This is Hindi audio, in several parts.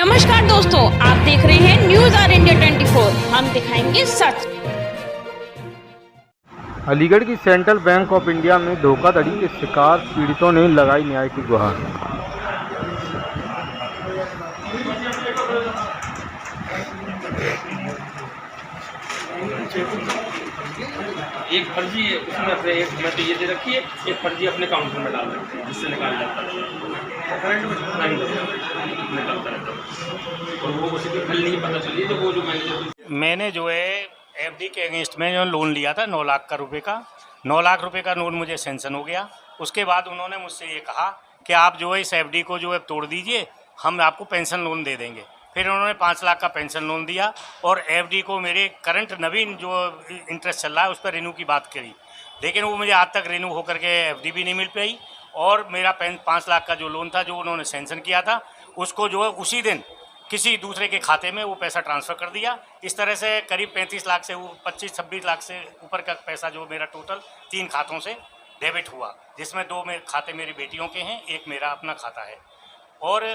नमस्कार दोस्तों, आप देख रहे हैं न्यूज आर इंडिया 24। हम दिखाएंगे सच। अलीगढ़ की सेंट्रल बैंक ऑफ इंडिया में धोखाधड़ी के शिकार पीड़ितों ने लगाई न्याय की गुहार। एक फर्जी है उसमें अपने एक मैं तो ये दे रखी है, एक फर्जी अपने काउंटर में डाल रखते हैं जिससे निकाल जाता है निकलता है और वो उसी की कल नहीं पता चली तो वो जो मैंने जो है एफडी के अगेंस्ट में जो लोन लिया था 9 लाख का रुपए का 9 लाख रुपए का लोन मुझे सैंक्शन हो गया। उसके बाद उन्होंने मुझसे ये कहा कि आप जो है इस एफडी को जो है तोड़ दीजिए, हम आपको पेंशन लोन दे देंगे। फिर उन्होंने 5 लाख का पेंशन लोन दिया और एफडी को मेरे करंट नवीन जो इंटरेस्ट चल रहा है उस पर रिन्यू की बात करी, लेकिन वो मुझे आज तक रिन्यू होकर के एफडी भी नहीं मिल पाई। और मेरा 5 लाख का जो लोन था जो उन्होंने सैंक्शन किया था उसको जो है उसी दिन किसी दूसरे के खाते में वो पैसा ट्रांसफ़र कर दिया। इस तरह से करीब 35 लाख से 25-26 लाख से ऊपर का पैसा जो मेरा टोटल 3 खातों से डेबिट हुआ, जिसमें 2 खाते मेरी बेटियों के हैं, एक मेरा अपना खाता है। और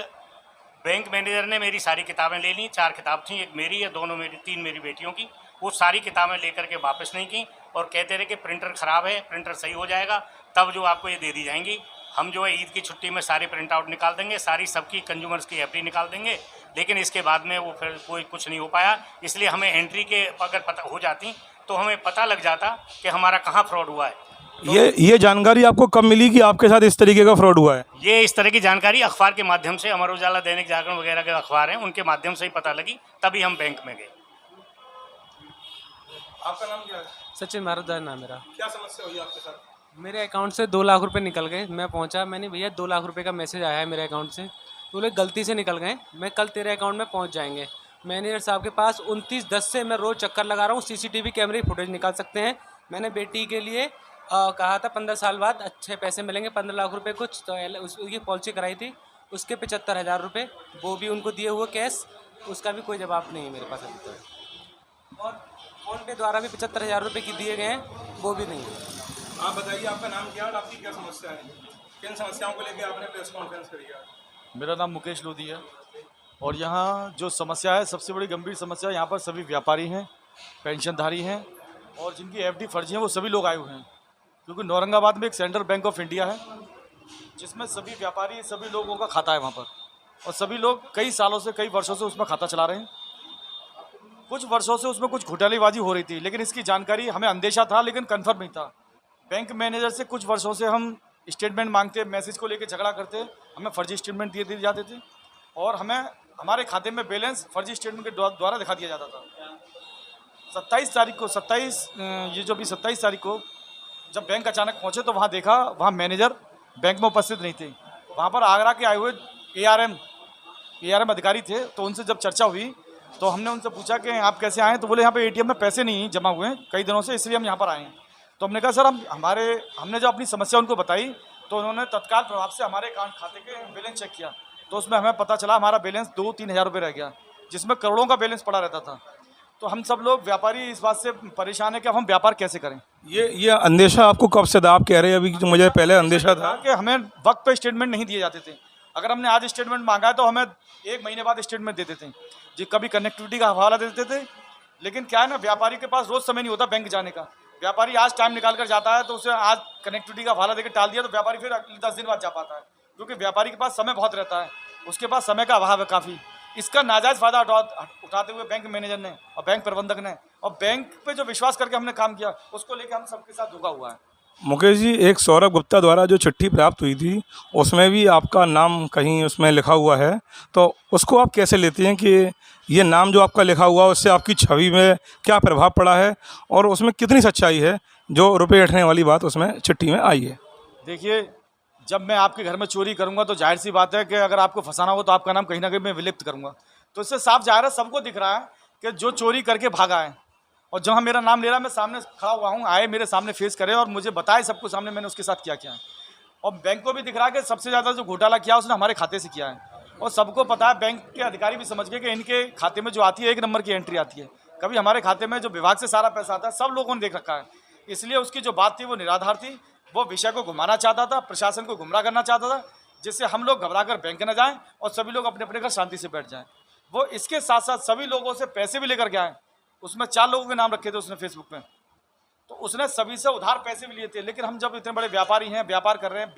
बैंक मैनेजर ने मेरी सारी किताबें ले ली, 4 किताब थी, एक मेरी है, 3 मेरी बेटियों की। वो सारी किताबें लेकर के वापस नहीं की और कहते रहे कि प्रिंटर ख़राब है, प्रिंटर सही हो जाएगा तब जो आपको ये दे दी जाएंगी। हम जो है ईद की छुट्टी में सारे प्रिंट आउट निकाल देंगे, सारी सबकी कंज्यूमर्स की एफडी निकाल देंगे, लेकिन इसके बाद में वो फिर कोई कुछ नहीं हो पाया। इसलिए हमें एंट्री के अगर पता हो जाती तो हमें पता लग जाता कि हमारा कहाँ फ्रॉड हुआ है। तो ये जानकारी आपको कब मिली कि आपके साथ इस तरीके का फ्रॉड हुआ है? ये इस तरह की जानकारी अखबार के माध्यम से, अमर उजाला, दैनिक जागरण वगैरह के अखबार हैं, उनके माध्यम से ही पता लगी, तभी हम बैंक में गए। आपका नाम क्या है? सचिन भारद्वाज नाम मेरा। क्या समस्या हुई आपके साथ? मेरे अकाउंट से 2 लाख रुपए निकल गए। मैं पहुंचा, मैंने भैया 2 लाख रुपए का मैसेज आया है मेरे अकाउंट से, तो बोले गलती से निकल गए, मैं कल तेरे अकाउंट में पहुंच जाएंगे। मैनेजर साहब के पास 29/10 से मैं रोज़ चक्कर लगा रहा हूँ, सीसीटीवी कैमरे फुटेज निकाल सकते हैं। मैंने बेटी के लिए कहा था 15 साल बाद अच्छे पैसे मिलेंगे, 15 लाख रुपए कुछ, तो उसकी पॉलिसी कराई थी, उसके 75,000 रुपये वो भी उनको दिए हुए कैश, उसका भी कोई जवाब नहीं है मेरे पास अभी तक। और फ़ोन पे द्वारा भी 75,000 रुपये की दिए गए हैं, वो भी नहीं है। आप बताइए, आपका नाम क्या है और आपकी क्या समस्या है? किन समस्याओं को लेकर आपने प्रेस कॉन्फ्रेंस करी है? मेरा नाम मुकेश लोधी है और यहाँ जो समस्या है, सबसे बड़ी गंभीर समस्या, यहाँ पर सभी व्यापारी हैं, पेंशनधारी हैं और जिनकी एफडी फर्जी हैं वो सभी लोग आए हुए हैं। क्योंकि औरंगाबाद में एक सेंट्रल बैंक ऑफ इंडिया है जिसमें सभी व्यापारी, सभी लोगों का खाता है वहाँ पर, और सभी लोग कई सालों से, कई वर्षों से उसमें खाता चला रहे हैं। कुछ वर्षों से उसमें कुछ घोटालेबाजी हो रही थी, लेकिन इसकी जानकारी हमें अंदेशा था लेकिन कन्फर्म नहीं था। बैंक मैनेजर से कुछ वर्षों से हम स्टेटमेंट मांगते, मैसेज को लेकर झगड़ा करते, हमें फर्जी स्टेटमेंट दिए जाते थे और हमें हमारे खाते में बैलेंस फर्जी स्टेटमेंट के द्वारा दिखा दिया जाता था। 27 तारीख को 27 तारीख को जब बैंक अचानक पहुंचे तो वहां देखा, वहां मैनेजर बैंक में उपस्थित नहीं थे। वहां पर आगरा के आए हुए एआरएम अधिकारी थे, तो उनसे जब चर्चा हुई तो हमने उनसे पूछा कि आप कैसे आए, तो बोले यहाँ पे एटीएम में पैसे नहीं जमा हुए हैं कई दिनों से, इसलिए हम यहाँ पर आए हैं। तो हमने कहा सर, हमने जो अपनी समस्या उनको बताई तो उन्होंने तत्काल प्रभाव से हमारे अकाउंट खाते के बैलेंस चेक किया, तो उसमें हमें पता चला हमारा बैलेंस 2-3 हज़ार रुपये रह गया, जिसमें करोड़ों का बैलेंस पड़ा रहता था। तो हम सब लोग व्यापारी इस बात से परेशान है कि अब हम व्यापार कैसे करें। ये अंदेशा आपको कब से था? आप कह रहे हैं अभी कि मुझे पहले अंदेशा था कि हमें वक्त पे स्टेटमेंट नहीं दिए जाते थे। अगर हमने आज स्टेटमेंट मांगा है तो हमें 1 महीने बाद स्टेटमेंट दे देते हैं जी। कभी कनेक्टिविटी का हवाला दे देते थे, लेकिन क्या है ना, व्यापारी के पास रोज़ समय नहीं होता बैंक जाने का। व्यापारी आज टाइम निकाल कर जाता है तो उसे आज कनेक्टिविटी का हवाला देकर टाल दिया तो व्यापारी फिर 10 दिन बाद जा पाता है, क्योंकि व्यापारी के पास समय बहुत रहता है, उसके पास समय का अभाव है काफ़ी। इसका नाजायज़ फ़ायदा उठाते हुए बैंक मैनेजर ने और बैंक प्रबंधक ने और बैंक पे जो विश्वास करके हमने काम किया उसको लेकर हम सबके साथ धोखा हुआ है। मुकेश जी, एक सौरभ गुप्ता द्वारा जो चिट्ठी प्राप्त हुई थी उसमें भी आपका नाम कहीं उसमें लिखा हुआ है, तो उसको आप कैसे लेते हैं कि ये नाम जो आपका लिखा हुआ है उससे आपकी छवि में क्या प्रभाव पड़ा है और उसमें कितनी सच्चाई है जो रुपये हटने वाली बात उसमें चिट्ठी में आई है? देखिए, जब मैं आपके घर में चोरी करूंगा तो जाहिर सी बात है कि अगर आपको फंसाना हो तो आपका नाम कहीं ना कहीं मैं विलिप्त करूंगा। तो इससे साफ जाहिर है, सबको दिख रहा है कि जो चोरी करके भागा है और जहाँ मेरा नाम ले रहा है, मैं सामने खड़ा हुआ हूँ, आए मेरे सामने फेस करे और मुझे बताए सबको सामने मैंने उसके साथ क्या किया है। और बैंक को भी दिख रहा है कि सबसे ज़्यादा जो घोटाला किया उसने हमारे खाते से किया है, और सबको पता है, बैंक के अधिकारी भी समझ गए कि इनके खाते में जो आती है 1 नंबर की एंट्री आती है। कभी हमारे खाते में जो विभाग से सारा पैसा आता है सब लोगों ने देख रखा है, इसलिए उसकी जो बात थी वो निराधार थी। वो विषय को घुमाना चाहता था, प्रशासन को गुमराह करना चाहता था, जिससे हम लोग घबरा कर बैंक न जाएं और सभी लोग अपने अपने घर शांति से बैठ जाएं। वो इसके साथ साथ सभी लोगों से पैसे भी लेकर के आए। उसमें 4 लोगों के नाम रखे थे उसने फेसबुक पे, तो उसने सभी से उधार पैसे भी लिए थे। लेकिन हम जब इतने बड़े व्यापारी हैं, व्यापार कर रहे हैं,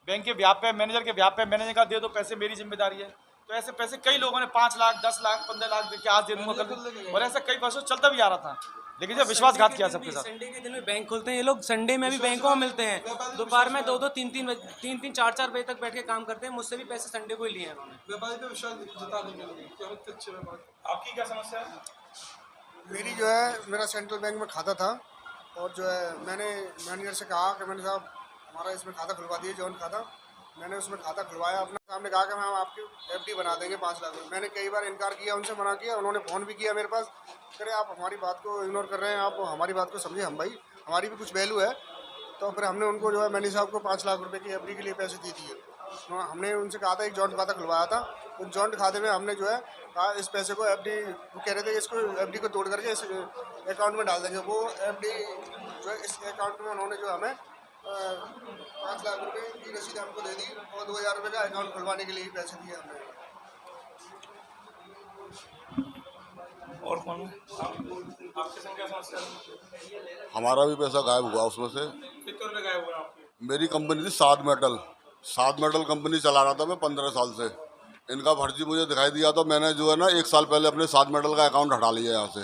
बैंक के व्याप पे, मैनेजर के व्याप पे, मैनेजर का दे दो पैसे, मेरी जिम्मेदारी है। तो ऐसे पैसे कई लोगों ने 5 लाख, 10 लाख, 15 लाख दे के आज दे दूंगा कल, और ऐसा कई वर्षों चलता भी आ रहा था। लेकिन जब विश्वासघात किया सबके साथ। संडे के दिन में बैंक खोलते हैं ये लोग, संडे में भी बैंकों में मिलते हैं, दोपहर में 2-2, 3-3, 4-4 बजे तक बैठ के काम करते हैं। मुझसे भी पैसे संडे को ही लिए हैं उन्होंने। व्यापारी पे विश्वास जताने के लिए कि हम इतने अच्छे व्यापारी। आपकी क्या समस्या है? मेरी जो है, मेरा सेंट्रल बैंक में खाता था और जो है मैंने मैनेजर से कहा कि मैंने साहब हमारा इसमें खाता खुलवा दिए, जॉइंट खाता। मैंने उसमें खाता खुलवाया, अपने सामने कहा कि हम आपकी FD बना देंगे 5 लाख रुपये। मैंने कई बार इनकार किया, उनसे मना किया, उन्होंने फ़ोन भी किया मेरे पास, कह रहे आप हमारी बात को इग्नोर कर रहे हैं, आप हमारी बात को समझे, हम भाई हमारी भी कुछ वैल्यू है। तो फिर हमने उनको जो है मैनेजर साहब को 5 लाख रुपये की FD के लिए पैसे दे दिए। तो हमने उनसे कहा था एक जॉइंट खाता खुलवाया था, उस जॉइंट खाते में हमने जो है कहा इस पैसे को FD, वो कह रहे थे इसको FD को तोड़ करके इस अकाउंट में डाल देंगे। वो FD जो है इस अकाउंट में उन्होंने जो हमें 5 लाख रुपए की रसीद हमको दे दी और 2000 रुपये का अकाउंट खुलवाने के लिए पैसे दिए हमने। और कौन है? आपके संग क्या समस्या है? हमारा भी पैसा गायब हुआ उसमें से। कितने रुपये गायब हुए आपके? मेरी कंपनी थी सात मेटल कंपनी चला रहा था मैं 15 साल से। इनका फर्जी मुझे दिखाई दिया तो मैंने जो है ना 1 साल पहले अपने 7 मेटल का अकाउंट हटा लिया यहाँ से।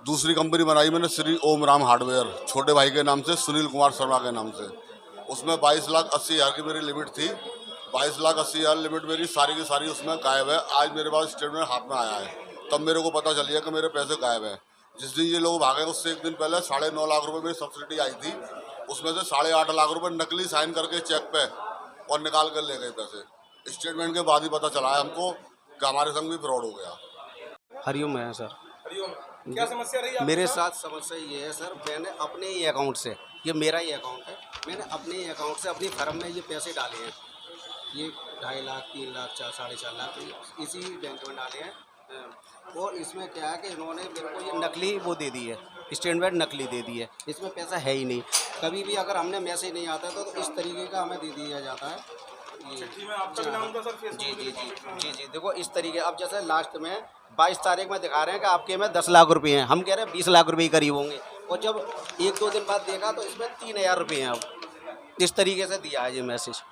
दूसरी कंपनी बनाई मैंने श्री ओम राम हार्डवेयर, छोटे भाई के नाम से, सुनील कुमार शर्मा के नाम से। उसमें 22,80,000 की मेरी लिमिट थी। 22,80,000 लिमिट मेरी सारी की सारी उसमें गायब है। आज मेरे पास स्टेटमेंट हाथ में आया है, तब मेरे को पता चल गया कि मेरे पैसे गायब हैं। जिस दिन ये लोग भागे उससे 1 दिन पहले 9.5 लाख रुपए मेरी सब्सिडी आई थी, उसमें से 8.5 लाख रुपए नकली साइन करके चेक पे और निकाल कर ले गए पैसे। स्टेटमेंट के बाद ही पता चला है हमको कि हमारे संग भी फ्रॉड हो गया। हरिओम है सर। हरिओम, क्या समस्या रही? मेरे साथ समस्या ये है सर, मैंने अपने ही अकाउंट से, ये मेरा ही अकाउंट है, मैंने अपने ही अकाउंट से अपनी फर्म में ये पैसे डाले हैं। ये 2.5 लाख, 3 लाख, 4, 4.5 लाख इसी बैंक में डाले हैं। और इसमें क्या है कि इन्होंने मेरे को ये नकली वो दे दी है, स्टेटमेंट नकली दे दी है, इसमें पैसा है ही नहीं। कभी भी अगर हमने मैसेज नहीं आता तो इस तरीके का हमें दे दिया जाता है। चिट्ठी में आपका भी नाम था सर फेसबुक? जी, देखो इस तरीके। अब जैसे लास्ट में 22 तारीख में दिखा रहे हैं कि आपके में 10 लाख रुपए हैं, हम कह रहे हैं 20 लाख रुपए करीब होंगे, और जब 1-2 दिन बाद देखा तो इसमें 3,000 रुपये हैं। अब इस तरीके से दिया है ये मैसेज।